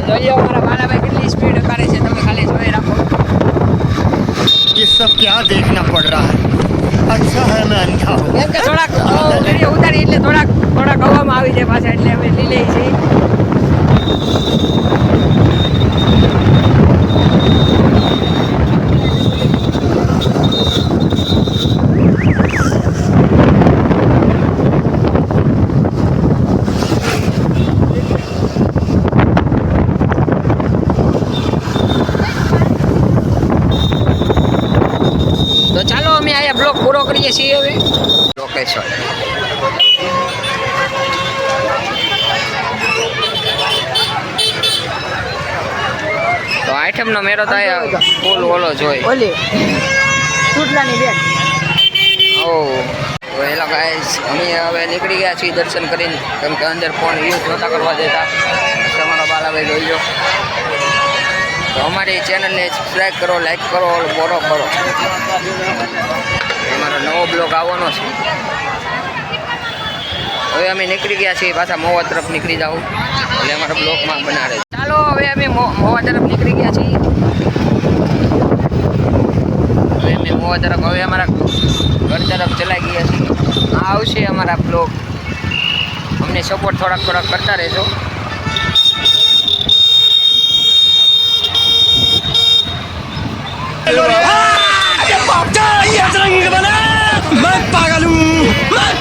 જોઈએ અમારા બાલાભાઈ કેટલી સ્પીડ કરે છે તમે ખાલી જોઈ રાખો. ये सब क्या देखना पड़ रहा है अच्छा है मैं अंधा हूँ કેમ કે થોડાક વિડીયો ઉતારી એટલે થોડાક હવામાં આવી જાય પાછા એટલે અમે લીલે છીએ. તો ચાલો અમે અહીંયા બ્લોગ પૂરો કરીએ છીએ હવે. લોકેશન તો આઈટમનો મેળો તો અહીંયા ફૂલ ઓલો જોઈ ઓલી ચૂંટલાની બેન. ઓ તો એલા ગાઈસ અમે હવે નીકળી ગયા છીએ દર્શન કરીને કેમ કે અંદર ફોન યુઝ નહોતા કરવા દેતા. તમારો બાલાભાઈ જોઈ લો. તો અમારી ચેનલને સબસ્ક્રાઈબ કરો, લાઈક કરો, ફોલો કરો. અમારો નવો બ્લોગ આવવાનો છે. હવે અમે નીકળી ગયા છીએ પાછા મોવા તરફ નીકળી જાવ એટલે અમારા બ્લોગમાં બનાવે. ચાલો હવે અમે મોવા તરફ નીકળી ગયા છીએ. હવે અમે મોવા તરફ હવે અમારા ઘર તરફ ચલાઈ ગયા છીએ. આ આવશે અમારા બ્લોગ. અમને સપોર્ટ થોડાક કરતા રહેજો. मैं पागल हूँ मैं